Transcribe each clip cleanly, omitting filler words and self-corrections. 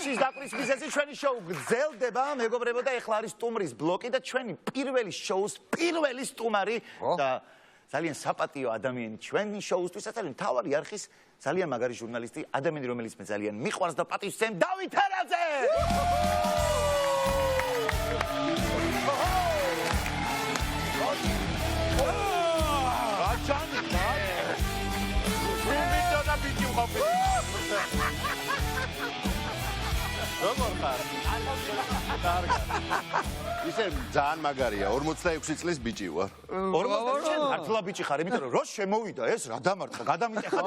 თამაშის დაკვრის მიზეზი ჩვენი შოუ გრძელდება, მეგობრებო და ეხლა არის სტუმრის ბლოკი და ჩვენი პირველი შოუს პირველი სტუმარი და ძალიან საპატიო ადამიანი ჩვენი შოუსთვის, ძალიან მთავარი არხის ძალიან მაგარი ჟურნალისტი, ადამიანი რომელიც მე ძალიან მიყვარს და პატივს დავით ერაძე. როგორ ხარ? კარგად. ისე ძალიან მაგარია, 46 წლის ბიჭი ვარ. 46 წელი მართლა ბიჭი ხარ, იმიტომ რომ რო შემოვიდა ეს რა დამარტყა, გადამიტეხა.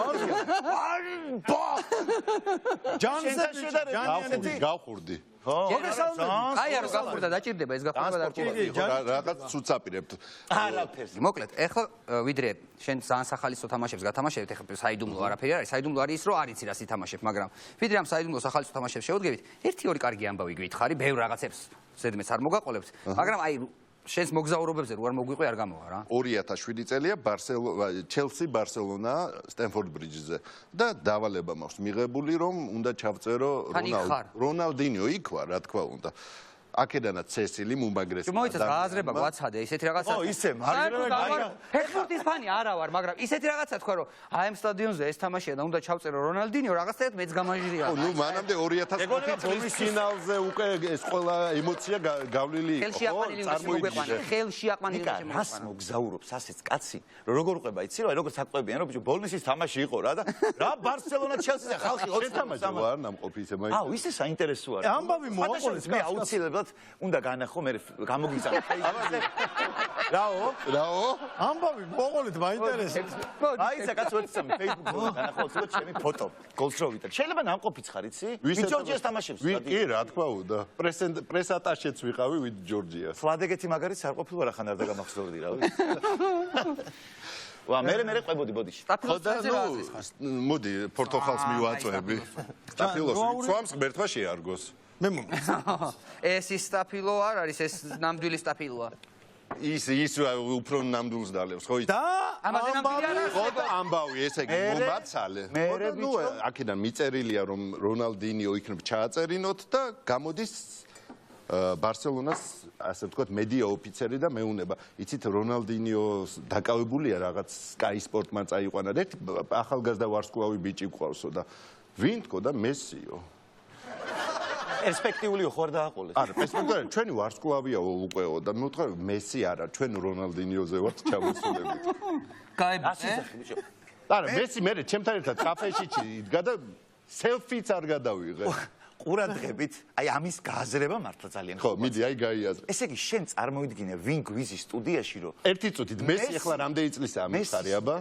გავხურდი. აი არო გახურდა დაჭირდება ეს გახურდა დაჭირდება. რაღაც ცუცაპირებთ. არაფერს. მოკლედ, ეხლა ვიდრე შენ ძალიან სახალისო თამაშებს გათამაშებთ, ეხლა საიდუმლო არაფერი არის, საიდუმლო არის ის რომ არ იცი რა სითამაშებ, მაგრამ ვიდრე ამ საიდუმლო სახალისო თამაშებს შევდგებით, ერთი-ორი კარგი ამბავი გითხარი, ბევრ რაღაცებს ზედმეც არ მოგაყოლებთ, მაგრამ აი შენს მოგზაურობებზე რო არ მოგვიყვი არ გამოვა რა. 2007 წელია ჩელსი ბარსელონა სტენფორდ ბრიჯზე და დავალება მაქვს მიღებული რომ უნდა ჩავწერო რონალდინიო იქ ვარ რა თქმა უნდა. აქედანაც ცესილი მუმაგრესი. მოიცეს გააზრება გვაცადე ისეთი რაღაცა. ო ისე მაგრამ ფეხბურთის ფანი არა ვარ, მაგრამ ისეთი რაღაცა თქვა რომ აი ამ სტადიონზე ეს თამაშია და უნდა ჩავწერო რონალდინიო რაღაცა მეც გამაჟირია. ნუ მანამდე 2005 წლის ფინალზე უკვე ეს ყველა ემოცია გავლილი იყო. ხელში აყვანილი რას მოგზაურობს ასეც კაცი რომ როგორ ყვება იცი რომ როგორც აკყვებიან რომ ბიჭო ბოლნისის თამაში იყო რა და რა ბარსელონა ჩელსიზე ხალხი 20 თამაში ვარ ნამყოფი ისე მაინც. აუ ისე საინტერესო არის. ამბავი მოაყოლეს მე აუცილებლად უნდა განახო მე გამოგიზარდე ფეისბუქზე. რაო? ამბავი მოაყოლეთ მაინტერესებს. აი ცა კაცო ეცამი ფეისბუქზე განახო ცოტა ჩემი ფოტო. გოლს რო ვიტან. შეიძლება ნამყოფიც ხარ იცი? ვით ჯორჯიას თამაშებს. კი რა თქმა უნდა. პრეს ატაშეც ვიყავი ვით ჯორჯიას. ფლადეგეთი მაგარიც არ ყოფილვარ ახან არ დაგამახსოვრდი რა ვიცი. ვა მე ყვებოდი ბოდიში. მოდი პორტოხალს მივაწვევი. სტაფილოს სვამს ღმერთმა შეარგოს. მე ეს ის სტაფილო არ არის ეს ნამდვილი სტაფილოა. ის უფრო ნამდვილს დალევს ხო? და ამაზე ნამდვილი არ არის. ხო და ამბავი ესე იგი მომაცალე. ნუ აქედან მიწერილია რომ რონალდინიო იქნებ ჩააწერინოთ და გამოდის ბარსელონას ასე ვთქვათ მედია ოფიცერი და მეუნება. იცით რონალდინიოს დაკავებულია რაღაც Sky Sport-მა წაიყვანა და ერთი ახალგაზრდა ვარსკვლავი ბიჭი ყავსო და ვინ თქო და მესიო. პერსპექტიული ხო არ დააყოლეს. არა, პერსპექტიული ჩვენი ვარსკვლავიაო უყეო და მე ვთქვა მესი არა, ჩვენ რონალდინიოზე ვართ ჩავესრულებით. გაებასე? არა, მესი მე ჩემთან ერთად კაფეში იდგა და სელფიც არ გადავიღე. ყურადღებით, აი ამის გააზრება მართლა ძალიან ხო, მიდი აი გაიაზრე. ესე იგი შენ წარმოიდგინე ვინ გვიზის სტუდიაში რომ ერთი წუთით მესი ახლა რამდენი წლისაა მიხარი აბა?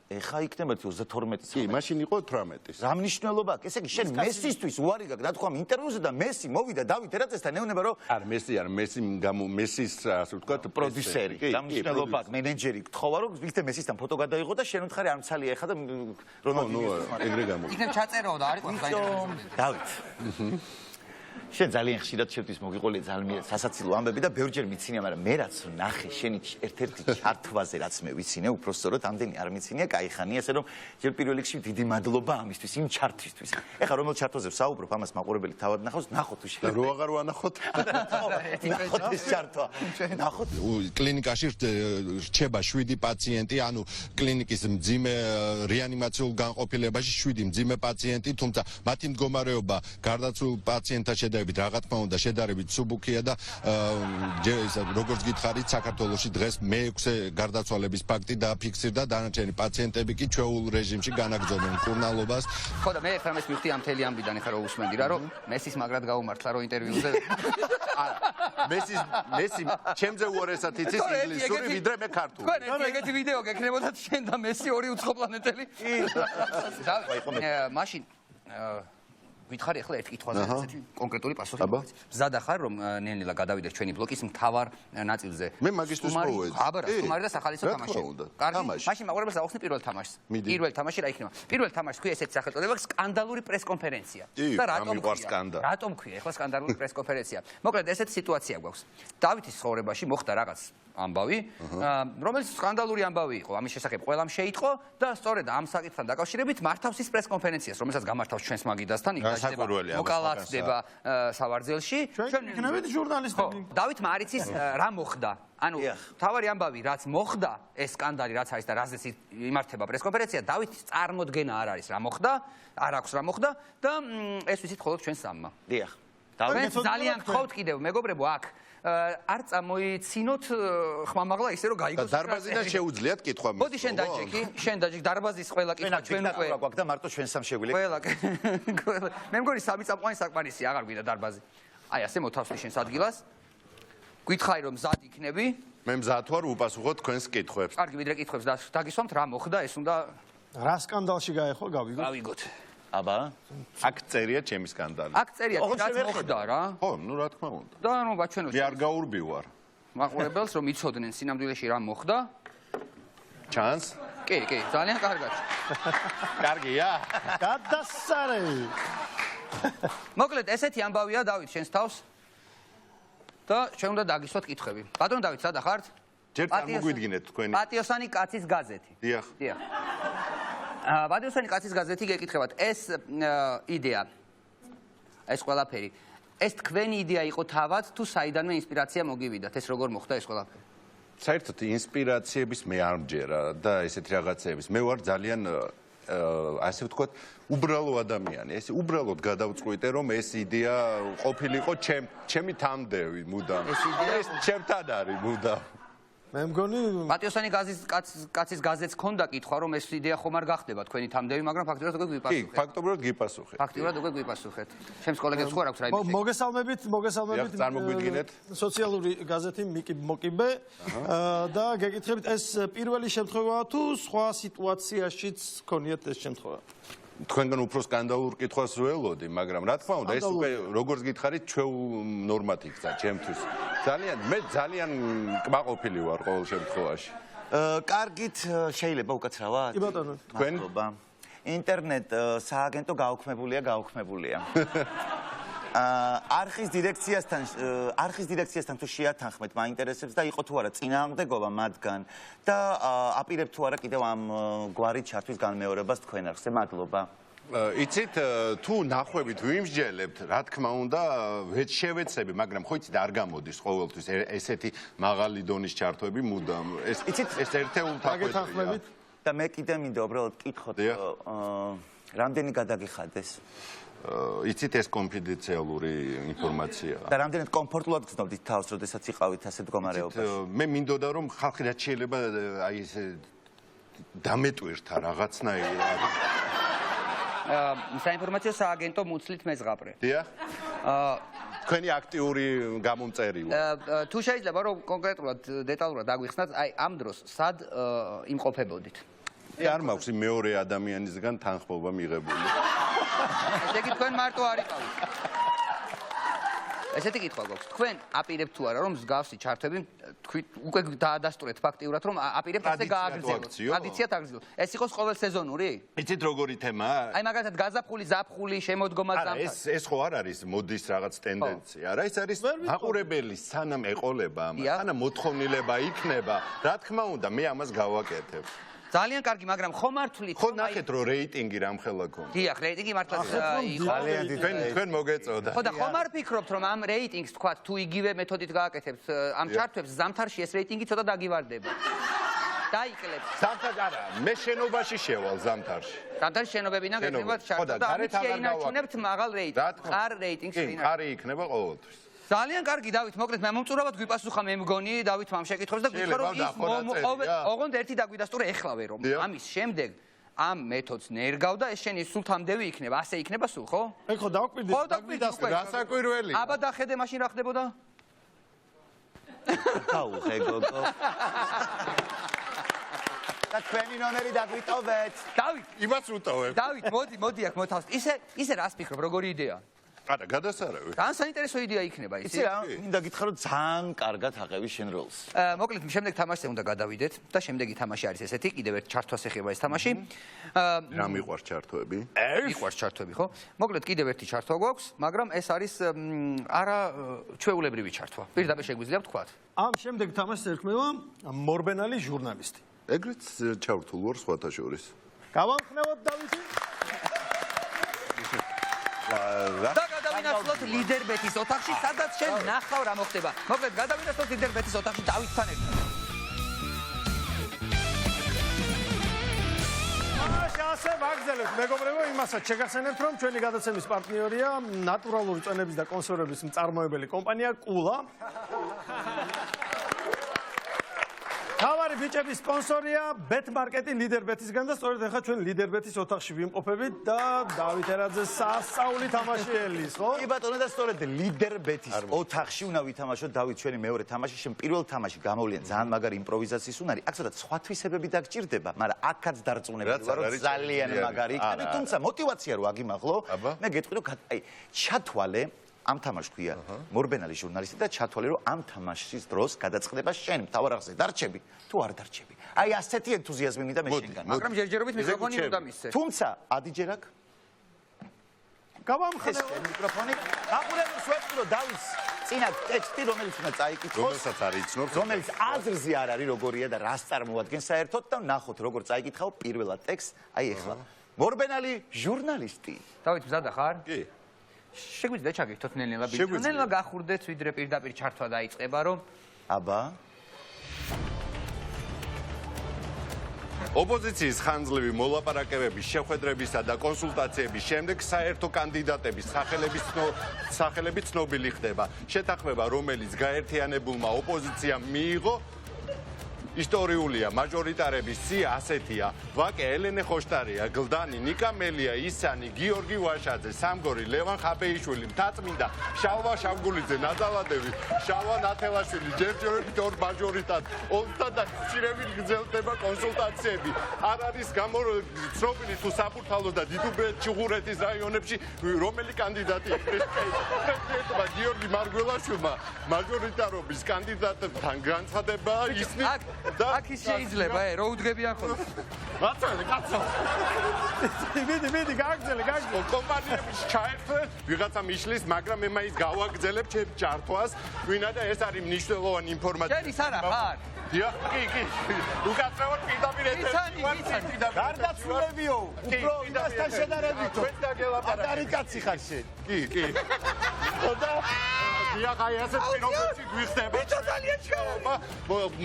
ეხა იქნება 32 წელი. კი, მაშინ იყო 18-ის. რა მნიშვნელობა აქვს? ესე იგი შენ მესისთვის უარი გაქვს, რა თქვა ინტერვიუზე და მესი მოვიდა დავით ერაძესთან ეუბნება რომ არა, მესი არა, მესის ასე ვთქვათ პროდიუსერი. რა მნიშვნელობა აქვს? მენეჯერი გთხოვა რომ ვიქნებ მესისთან ფოტო გადაიღო და შენ უთხარი არ მცალია ეხა და რონალდინიოს. ეგრე გამო. იქნებ ჩაწერო და არის ყველა საინტერესო. დავით. შენ ძალიან ხშირად შევთვის მოგიყოლია ძალიან სასაცილო ამბები და ბევრჯერ მიცინია, მაგრამ მე რაც ნახე შენი ერთ-ერთი ჩართვაზე რაც მე ვიცინე, უფრო სწორად ამდენი არ მიცინია, кайხანია, ასე რომ ჯერ პირველ რიგში დიდი მადლობა ამისთვის, იმ ჩართვისთვის. ეხლა რომელ ჩართვაზე ვსაუბრობ, ამას მაყურებელი თავად ნახავს, ნახოთ თუ შეიძლება. რო აღარ ვანახოთ? ნახოთ ეს ჩართვა. ნახოთ. კლინიკაში რჩება 7 პაციენტი, ანუ კლინიკის მძიმე რეანიმაციულ განყოფილებაში 7 მძიმე პაციენტი, თუმცა მათი მდგომარეობა გარდაცვლილ პაციენტთან შედარებით რა თქმა უნდა შედარებით სუბუქია და როგორც გითხარით საქართველოში დღეს მე-6 გარდაცვალების ფაქტი დააფიქსირდა დანარჩენი პაციენტები კი ჩვეულ რეჟიმში განაგრძობენ მკურნალობას. ხო და მე ერთ რამეს მივხვდი ამ მთელი ამბიდან ეხლა რო უსმენდი რა რომ მესის მაგრად გაუმართლა რო ინტერვიუზე. მესი ჩემზე უარესად იცის ინგლისური ვიდრე მე ქართული. თქვენ ეგეთი ვიდეო გეკნებოდათ შენ და მესი ორი უცხო პლანეტელი. მაშინ გითხარი ახლა ერთ კითხვაზე ესეთი კონკრეტული პასუხი მოგეცი. მზადა ხარ რომ ნელ-ნელა გადავიდე ჩვენი ბლოკის მთავარ ნაწილზე. მე მაგისტრის მოვედი. აბა, სტუმარი და სახალისო თამაში. კარგი, მაშინ მაყურებელს აუხსნი პირველ თამაშს. პირველ თამაში რა იქნება? პირველ თამაშს ქვია ესეთი სახელწოდება სკანდალური პრესკონფერენცია. და რატომ ქვია? რატომ ქვია? ახლა სკანდალური პრესკონფერენცია. მოკლედ ესეთი სიტუაცია გვაქვს. დავითის ცხოვრებაში მოხდა რაღაც ამბავი, რომელიც სკანდალური ამბავი იყო. ამის შესახებ ყველამ შეიტყო და სწორედ ამ საკითხთან დაკავშირებით მართავს ის პრესკონფერენციას, რომელსაც გამართავს ჩვენს მაგიდასთან, იქ გასაკვირველია, მოკალათდება სავარძელში. ჩვენ იქნებით ჟურნალისტები. დავით მარიცის რა მოხდა? ანუ თავარი ამბავი, რაც მოხდა, ეს სკანდალი რაც არის და რაზეც იმართება პრესკონფერენცია, დავითის წარმოდგენა არ არის რა მოხდა, არ აქვს რა მოხდა და ეს ვიცით ხოლმე ჩვენ სამმა. დიახ. დავით ძალიან გთხოვთ კიდევ მეგობრებო აქ არ წამოიცინოთ ხმამაღლა ისე რომ გაიგოს. დარბაზიდან შეუძლიათ კითხვა მისცეს. მოდი შენ დაჭიქი, შენ დაჭიქ დარბაზის ყველა კითხვა ჩვენ უკვე გვაქვს და მარტო ჩვენ სამ შეგვიძლია. ყველა. მე მგონი სამი წამყვანი საკმარისი აღარ გვინდა დარბაზი. აი ასე მოთავსდი შენს ადგილას. გითხარი რომ მზად იქნები. მე მზად ვარ უპასუხოთ თქვენს კითხვებს. კარგი, ვიდრე კითხვებს დაგისვამთ რა მოხდა, ეს უნდა რა სკანდალში გაეხო გავიგოთ? გავიგოთ. აბა, აქ წერია ჩემი სკანდალი. აქ წერია რაც მოხდა რა. ხო, ნუ რა თქმა უნდა. და ნუ ბაჩვენო. მე არ გაურბივარ. მაყურებელს რომ იცოდნენ სინამდვილეში რა მოხდა. ჩანს? კი, ძალიან კარგად. კარგია? გადასარე. მოკლედ ესეთი ამბავია დავით შენს თავს. და ჩვენ უნდა დაგისვათ კითხვები. ბატონო დავით, სადა ხართ? ჯერ წარმოგვიდგინეთ თქვენი. პატიოსანი კაცის გაზეთი. დიახ. პატიოსანი კაცის გაზეთი გეკითხებათ. ეს იდეა. ეს ყველაფერი. ეს თქვენი იდეა იყო თავად თუ საიდანვე ინსპირაცია მოგივიდათ? ეს როგორ მოხდა ეს ყველაფერი? საერთოდ ინსპირაციების მე არ მჯერა და ესეთი რაღაცეების. მე ვარ ძალიან ასე ვთქვათ, უბრალო ადამიანი. ეს უბრალოდ გადავწყვიტე, რომ ეს იდეა ყოფილიყო ჩემი თამდევი მუდამ. ეს ჩემთან არის მუდამ. მე მგონი პატიოსანი კაცის გაზეთს ქონდა კითხვა, რომ ეს იდეა ხომ არ გახდება თქვენი თამდევი, მაგრამ ფაქტობრივად უკვე კი, გვიპასუხეთ. ფაქტობრივად გიპასუხეთ. ფაქტობრივად უკვე გვიპასუხეთ. ჩემს კოლეგებს ხო არ აქვს რაიმე. მოგესალმებით წარმოგვიდგინეთ. სოციალური გაზეთი მოკიბე და გეკითხებით ეს პირველი შემთხვევაა თუ სხვა სიტუაციაშიც ქონიათ ეს შემთხვევა? თქვენგან უფრო სკანდალურ კითხვას ველოდი, მაგრამ რა თქმა უნდა, ეს უკვე როგორც გითხარით, ჩვენ ნორმად იქცა ჩემთვის. მე ძალიან კმაყოფილი ვარ ყოველ შემთხვევაში. კარგით, შეიძლება უკაცრავად? კი ბატონო. თქვენ? ინტერნეტ სააგენტო გაუქმებულია. არხის დირექციასთან თუ შეათანხმეთ მაინტერესებს და იყო თუ არა წინააღმდეგობა მათგან და აპირებ თუ არა კიდევ ამ გვარით ჩართვის განმეორებას თქვენ არხზე. მადლობა. იცით, თუ ნახვებით ვიმსჯელებთ, რა თქმა უნდა, შევეცები, მაგრამ ხო იცით, არ გამოდის ყოველთვის ესეთი მაღალი დონის ჩართვები მუდამ. ეს ერთეულთა გაგეთანხმებით და მე კიდე მინდა უბრალოდ კითხოთ, რამდენი გადაგიხადეს? იცით, ეს კონფიდენციალური ინფორმაციაა. და რამდენად კომფორტულად გრძნობდით თავს, როდესაც იყავით ასეთ მდგომარეობაში? მე მინდოდა რომ ხალხი რაც შეიძლება აი ესე დამეტვირთა რაღაცნაირად. საინფორმაციო სააგენტო მუცლით მეზღაპრე. დიახ. თქვენი აქტიური გამომწერი ვარ. თუ შეიძლება რომ კონკრეტულად დეტალურად დაგვიხსნათ, აი ამ დროს სად იმყოფებოდით? არ მაქვს მეორე ადამიანისგან თანხმობა მიღებული. ესე იგი თქვენ მარტო არ იყავით. ესეთი კითხვა გვაქვს. თქვენ აპირებთ თუ არა რომ მსგავსი ჩართვები უკვე დაადასტურეთ ფაქტიურად რომ აპირებთ ასე გააგრძელოთ. ტრადიციად აგრძელოთ. ეს იყოს ყოველ სეზონური? იცით როგორი თემაა? აი მაგალითად გაზაფხული, ზაფხული, შემოდგომა ზამთარი. ეს ხო არ არის მოდის რაღაც ტენდენცია. რა ეს არის მაყურებელი სანამ ეყოლება ამას, სანამ მოთხოვნილება იქნება, რა თქმა უნდა, მე ამას გავაკეთებ. ძალიან კარგი, მაგრამ ხომ არ თვლით ხო ნახეთ რომ რეიტინგი რამხელა ქონდა. დიახ, რეიტინგი მართლაც იყო. თქვენ მოგეწოდა. ხო და ხომ არ ფიქრობთ რომ ამ რეიტინგს თქვათ თუ იგივე მეთოდით გააკეთებთ ამ ჩართვებს ზამთარში ეს რეიტინგი ცოტა დაგივარდება. დაიკლებთ. ზამთარში არა, მე შენობაში შევალ ზამთარში. ზამთარში შენობებიდან გეკრებათ ჩართვა და ამით შეინარჩუნებთ მაღალ რეიტინგს. არ რეიტინგს კი, არ იქნება ყოველთვის. ძალიან კარგი დავით, მოკლედ მე მომწურავად გვიპასუხა მე მგონი დავით ამ შეკითხვებს და გითხრა რომ ის ოღონდ ერთი დაგვიდასტურე ეხლავე რომ ამის შემდეგ ამ მეთოდს ნერგავდა ეს შენი სულ თამდევი იქნება, ასე იქნება სულ, ხო? ეხო დავკვირდი. ხო დავკვირდი. გასაკვირველი. აბა დახედე მაშინ რა ხდებოდა? გაუღე გოგო. და თქვენი ნომერი დაგვიტოვეთ. დავით, იმას ვუტოვებ. დავით, მოდი აქ მოთავს. ისე რას ფიქრობ, როგორი იდეა? არა, გადასარავი. ძალიან საინტერესო იდეა იქნება იცი ისი. რა, მინდა გითხრა რომ ძალიან კარგად აყევი შენ როლს. მოკლედ შემდეგ თამაშზე უნდა გადავიდეთ და შემდეგი თამაში არის ესეთი, კიდევ ერთ ჩართვას ეხება ეს თამაში. რა მიყვარს ჩართოები? მიყვარს ჩართვები, ხო? მოკლედ კიდევ ერთი ჩართვა გვაქვს, მაგრამ ეს არის არა ჩვეულებრივი ჩართვა. პირდაპირ შეგვიძლია ვთქვათ. ამ შემდეგ თამაშს ერქმევა მორბენალი ჟურნალისტი. ეგრეთ ჩავრთულ ვარ სხვათა შორის. გავამხნევოთ დავითი. და გადავინაცვლოთ ლიდერბეთის ოთახში, სადაც შენ ნახავ რა მოხდება. მოკლედ გადავინაცვლოთ ლიდერბეთის ოთახში დავითთან ერთად. ასე ვაგრძელებთ მეგობრებო იმასაც შეგახსენებთ რომ ჩვენი გადაცემის პარტნიორია ნატურალური წვენების და კონსერვების მწარმოებელი კომპანია კულა. თავარი ბიჭების სპონსორია ბეთმარკეტი ლიდერბეთისგან და სწორედ ახლა ჩვენ ლიდერბეთის ოთახში ვიმყოფებით და დავით ერაძეს სასწაული თამაშიელის, ხო? კი ბატონო და სწორედ ლიდერბეთის ოთახში უნდა ვითამაშოთ დავით ჩვენი მეორე თამაში, შენ პირველ თამაში გამოვლენ ძალიან მაგარი იმპროვიზაციის უნარი. აქ ცოტა სხვა თვისებები დაგჭირდება, მაგრამ აქაც დარწმუნებული ვარ რომ ძალიან მაგარი იქნება, თუმცა мотиваცია რო აგიმაღლო, მე გეტყვი რომ აი ჩათვალე ამ თამაშს ქვია მორბენალი ჟურნალისტი და ჩათვალე რომ ამ თამაშის დროს გადაწყდება შენ მთავარ აღზე დარჩები თუ არ დარჩები. აი ასეთი ენთუზიაზმი მინდა მე შენგან. მაგრამ ჯერჯერობით მიკროფონი უნდა მისცე. თუმცა ადიჯერ აქ გავამხნევოთ მიკროფონი. გაყურებელს ვეთქვი რომ დავის წინა ტექსტი რომელიც უნდა წაიკითხოს, რომელსაც არ იცნობს, რომელიც აზრზე არ არის როგორია და რას წარმოადგენს საერთოდ და ნახოთ როგორ წაიკითხავ პირველად ტექსტს. აი ეხლა მორბენალი ჟურნალისტი. დავით მზადა ხარ? კი. შეგვიძლია ჩაგიქთოთ ნელ-ნელა ბიჭო. ნელ-ნელა გახურდეთ ვიდრე პირდაპირ ჩართვა დაიწყება რომ აბა ოპოზიციის ხანძლივი მოლაპარაკებების, შეხვედრებისა და კონსულტაციების შემდეგ საერთო კანდიდატების სახელები ცნობილი ხდება. შეთანხმება, რომელიც გაერთიანებულმა ოპოზიციამ მიიღო, ისტორიულია, მაჟორიტარების სია ასეთია: ვაკე ელენე ხოშტარია, გლდანი ნიკა მელია, ისანი გიორგი ვაშაძე, სამგორი ლევან ხაბეიშვილი, მთაწმინდა შალვა შავგულიძე, ნაზალადევი, შალვა ნათელაშვილი, ჯერჯერობით ორ მაჟორიტად, ოლთა და ხშირებით გრძელდება კონსულტაციები. არ არის გამოცნობილი თუ საფურთალოს და დიდუბეთ-ჩუღურეთის რაიონებში რომელი კანდიდატი იქნება. პრეზიდენტმა გიორგი მარგველაშვილმა მაჟორიტარობის კანდიდატებთან განცხადება ისმის აქ ის შეიძლება, რო უდგებიან ხოლმე. მაცალე, კაცო. მიდი, გაგრძელე. კომპანიების ჩაერთვე, ვიღაცა მიშლის, მაგრამ მე მაინც გავაგრძელებ ჩემ ჩართვას, ვინადა ეს არის მნიშვნელოვანი ინფორმაცია. შენ ის არა ხარ? დიახ, კი. უკაცრავად პირდაპირ ეთერში ვარ. გარდაცვლილებიო, უფრო იმასთან შედარებითო. თქვენ დაგელაპარაკეთ. ატარი კაცი ხარ შენ. კი. ხოდა დიახ, აი ასეთ პირობებში გვიხდება. ბიჭო ძალიან ჩქარა.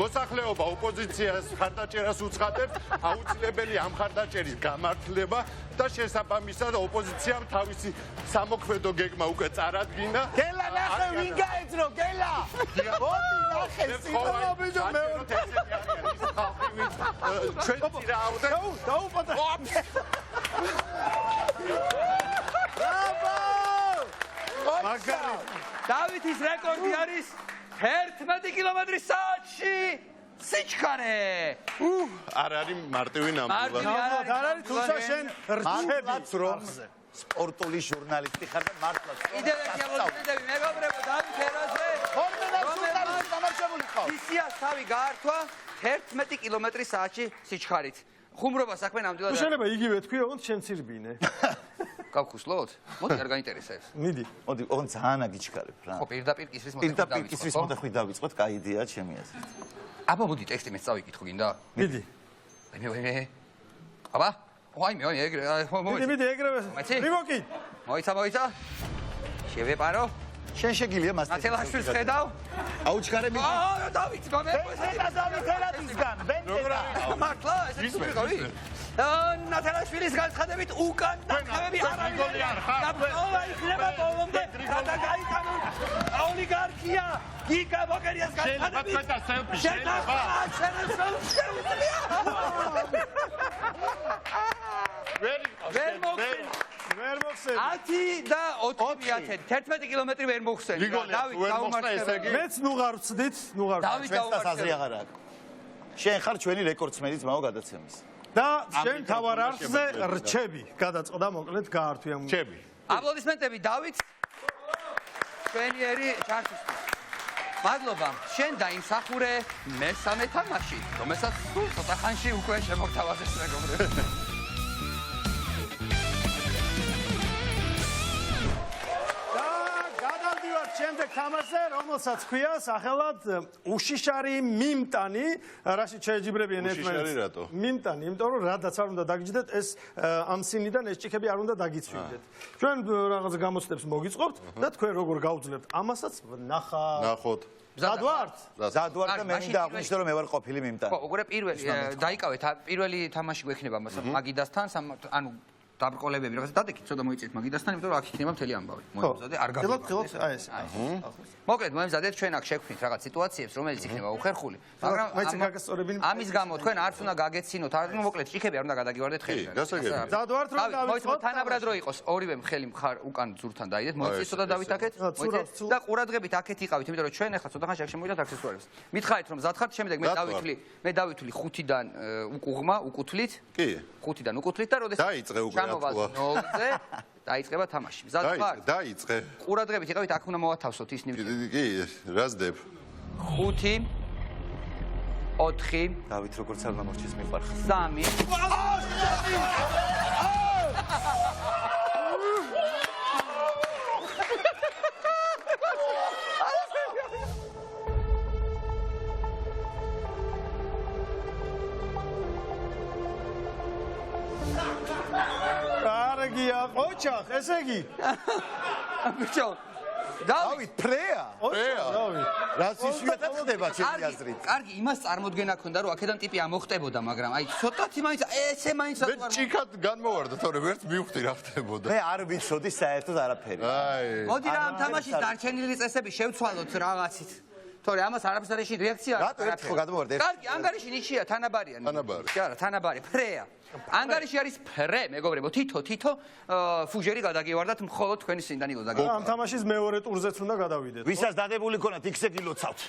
მოსახლეობა ოპოზიციას ხარდაჭერას უცხადებს, აუცილებელი ამ ხარდაჭერის გამართლება და შესაბამისად ოპოზიციამ თავისი სამოქმედო გეგმა უკვე წარადგინა. გელა ნახე ვინ გაეძრო, გელა. მოდი ნახე სიტყვა ბიჭო მე ჩვენ წირაუდე. დაუპატა. მაგარი. დავითის რეკორდი არის 11 კილომეტრი საათში სიჩქარე. არ არის მარტივი ნამდვილად. არ არის თუმცა შენ მართლაც რომ სპორტული ჟურნალისტი ხარ და მართლაც კიდევ ერთი ამოწმებები მეგობრებო დავით ერაძე. მორბენალი თამაშებული ხარ. ისიას თავი გაართვა 11 კილომეტრი საათში სიჩქარით. ხუმრობა საქმე ნამდვილად. შეიძლება იგივე თქვი, ოღონდ შენ ცირბინე. გავხუსლოთ? მოდი არ გაინტერესებს. მიდი. მოდი, ოღონდ ძალიან აგიჩქარებ რა. ხო, პირდაპირ კისრის პირდაპირ კისრის მოთახვი დავიწყოთ, კაი იდეაა ჩემი აზრით. აბა მოდი ტექსტი მეც წავიკითხო გინდა? მიდი. მე. აბა? ვაიმე, ეგრე. მიდი, ეგრევე. რიბოკი. მოიცა. შევეპარო. შენ შეგილია მას ნათელაშვილს ხედავ? აუჩქარები. დავით, მე დავით ერაძისგან, ბენდერა. მართლა, ეს ვიყავი? ნათელაშვილის განცხადებით უკან დახევები არ არის. გაბოლა იქნება ბოლომდე და გაიტანო ოლიგარქია. გიგა ბოკერიას განცხადებით. შეიძლება. ვერ მოხსენ. 10 და 4 11 კილომეტრი ვერ მოხსენ. დავით, დაუმარცხებელი. მეც ნუღარ ვწდით, ნუღარ. დავით ჩვენს აზრი აღარ აქვს. შენ ხარ ჩვენი რეკორდსმენი ძმაო გადაცემის. და შენ თავარ არსზე რჩები. გადაწყდა მოკლედ გაართვია. რჩები. აპლოდისმენტები დავით. ჩვენიერი ჩართვისთვის. მადლობა. შენ დაიმსახურე მესამე თამაში, რომელსაც სულ ცოტა ხანში უკვე შემოგთავაზეს მეგობრებო. შემდეგ თამაშზე, რომელსაც ქვია სახელად უშიშარი მიმტანი, რაშიც შეეჯიბრებიან ერთმანეთს. უშიშარი რატო? მიმტანი, იმიტომ რომ რადაც არ უნდა დაგიჯდეთ, ეს ამ სინიდან ეს ჭიქები არ უნდა დაგიცვიდეთ. ჩვენ რაღაც გამოცდებს მოგიწყობთ და თქვენ როგორ გავძლებთ, ამასაც ნახოთ. ზადვართ? ზადვართ და მე მინდა აღვნიშნო რომ მე ვარ ყოფილი მიმტანი. ხო, უყურე დაიკავეთ, პირველი თამაში გვექნება მაგიდასთან, ანუ დაბრკოლებები რაღაცა დადექით, ცოტა მოიწეთ მაგიდასთან, იმიტომ რომ აქ იქნება მთელი ამბავი. მოემზადე, არ გაგიგოთ, აი ეს. მოკლედ, მოემზადეთ ჩვენ აქ შეგხვით რაღაც სიტუაციებს, რომელიც იქნება უხერხული, მაგრამ ამის გამო თქვენ არც უნდა გაგეცინოთ, არ მოკლედ ჭიქები არ უნდა გადაგივარდეთ ხელში. გასაგებია. ზადვართ რომ დავიწყოთ თანაბრად რო იყოს, ორივე მხელი მხარ უკან ძურთან დაიდეთ, მოიწეთ ცოტა დავით აქეთ, მოიწეთ და ყურადღებით აქეთ იყავით, იმიტომ რომ ჩვენ ახლა ცოტა ხანში აქ შემოვიდეთ აქსესუარებს. მითხარით რომ მზად ხართ, შემდეგ მე დავითვლი 5-დან უკუთვლით. კი. 5-დან უკუთვლით და როდესაც დაიწყე უკვე ნოლზე დაიწყება თამაში. მზად ხარ? დაიწყე. ყურადღებით იყავით, აქ უნდა მოვათავსოთ ის ნივთები. კი, რაზდებ. 5 4 დავით როგორც არ დამორჩეს მიყვარხარ. 3 კარგია, ოჩახ, ესე იგი. ბიჭო, დავით ფრეა? დავით. რაც იშვიათად ხდება ჩემი აზრით. კარგი, იმას წარმოდგენა ქონდა, რომ აქედან ტიპი ამოხტებოდა, მაგრამ აი ცოტათი მაინც ესე მაინც მე ჭიქად განმოვარდა, თორემ ვერც მივხვდი რა ხდებოდა. მე არ ვიცოდი საერთოდ არაფერი. აი. მოდი რა ამ თამაშის დარჩენილი წესები შევცვალოთ რაღაცით. თორე ამას არაფერს არ ეშინი რეაქცია. რატო ერთხელ გადმოვარდა? კარგი, ანგარიში ნიშია, თანაბარია. თანაბარი. კი არა, თანაბარი, ფრეა. ანგარიში არის ფრე, მეგობრებო, თითო ფუჟერი გადაგივარდათ მხოლოდ თქვენი სინდან ილოდა. ამ თამაშის მეორე ტურზეც უნდა გადავიდეთ. ვისაც დადებული ქონათ, იქზე გილოცავთ.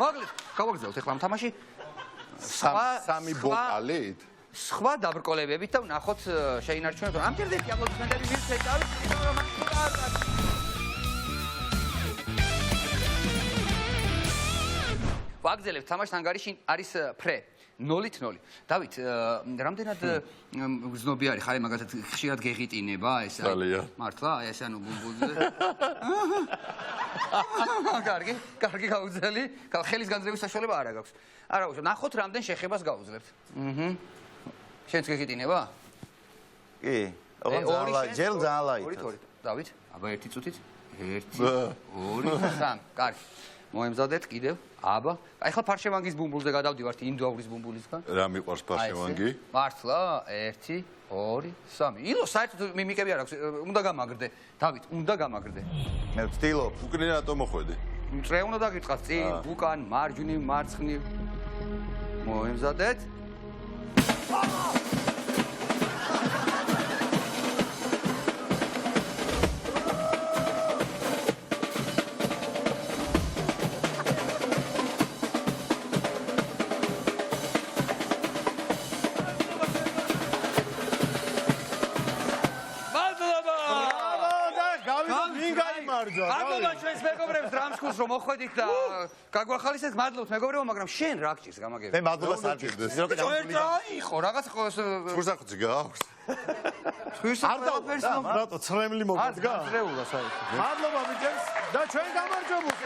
მოკლედ, გავაგზავნოთ ახლა ამ თამაში. სამი ბოკალით. სხვა დაბრკოლებებით და ვნახოთ შეინარჩუნოთ. ამჯერადაც აპლოდისმენტები მივცეთ, იმიტომ რომ ვაგზელებთ თამაშს ანგარიში არის ფრე 0-0. დავით, რამდენად გზნობი არის ხარ მაგალითად ხშირად გეღიტინება ეს მართლა ეს ანუ ბუმბულზე კარგი გავუძელი ხელის განძრევის საშუალება არ აქვს არა უშო ნახოთ რამდენ შეხებას გავუძლებთ შენც გეღიტინება კი ჯერ ძალიან ლაითად დავით აბა ერთი წუთით 1 2 3 კარგი მოემზადეთ კიდევ აბა აი ხა ფარშევანგის ბუმბულზე გადავდივართ ინდუავრის ბუმბულისგან რა მიყვარს ფარშევანგი მართლა 1 2 3 ილო საერთოდ მიმიკები არ აქვს უნდა გამაგრდე დავით უნდა გამაგრდე მე ვცდილობ უკრე რატო მოხვედი წრე უნდა დაგიწყათ წინ უკან მარჯვნივ მარცხნივ მოემზადეთ მადლობა ჩვენს მეგობრებს დრამსკულს რომ მოხვედით და გაგვახალისეთ მადლობთ მეგობრებო მაგრამ შენ რა გჭირს გამაგები მე მადლობას არ გჭირს იყო რაღაც ფურსახოცი გააქვს არ დავფერს რატო ცრემლი მოგდგა აზრეულა საერთოდ მადლობა ბიჭებს და ჩვენ გამარჯვებულთ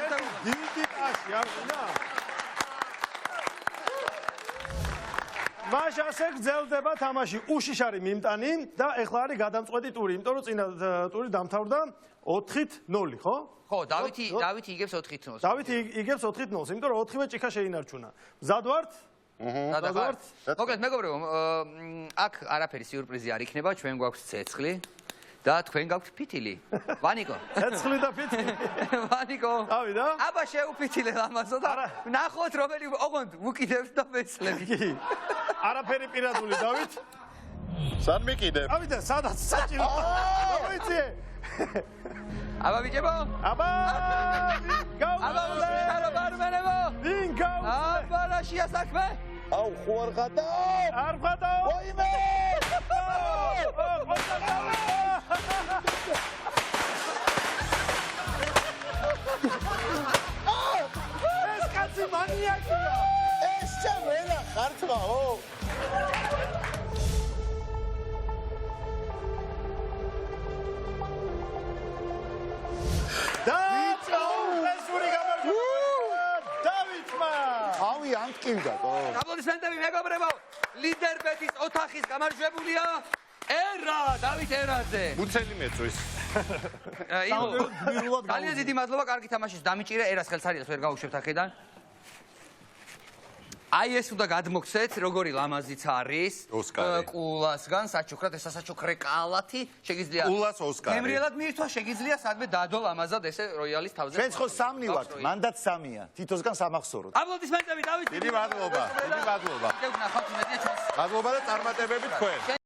დიდი კაში არ ვინა მაშ ასე გრძელდება თამაში უშიშარი მიმტანი და ეხლა არის გადამწყვეტი ტური იმიტომ რომ წინა ტური დამთავრდა 4-0 ხო? ხო, დავითი იგებს 4-0-ს. დავითი იგებს 4-0-ს, იმიტომ რომ 4-ვე ჭიქა შეინარჩუნა. მზად ვართ? მზად. მოკლედ, მეგობრებო, აქ არაფერი სიურპრიზი არ იქნება, ჩვენ გვაქვს ცეცხლი და თქვენ გაქვთ ფიტილი. ვანიკო. ცეცხლი და ფიტილი. ვანიკო. ავიდა? აბა შეუფიტილე ამასო და ნახოთ რომელი ოღონდ ვუკიდებს და ვეცლები. არაფერი პირადული დავით? სან მიკიდებ. ავიდა, სადაც საჭირო. მოიცე. აბა ბიჭებო? აბა! აბა უშიშარო ბარბენებო? ვინ გაუძლე? აბა რაშია საქმე? აუ ხო არ ხატა? არ ხატა? ოიმე! მტკივდა, ხო? აპლოდისმენტები მეგობრებო. ლიდერბეთის ოთახის გამარჯვებულია ერა, დავით ერაძე. მუცელი მეწვის. ძალიან დიდი მადლობა, კარგი თამაშის დამიჭირე, ერას ხელსარიას ვერ გავუშვებთ აქედან. აი ეს უნდა გადმოგცეთ, როგორი ლამაზიც არის. კულასგან საჩუქრად, ეს სასაჩუქრე კალათი, შეგიძლია კულას ოსკარი. მემრიელად მიირთვა, შეგიძლია სადმე დადო ლამაზად ესე როიალის თავზე. ჩვენ ხო სამნი ვართ, მანდაც სამია. თითოსგან სამახსოვროთ. აპლოდისმენტები დავით. დიდი მადლობა. დიდი მადლობა. მადლობა და წარმატებები თქვენ.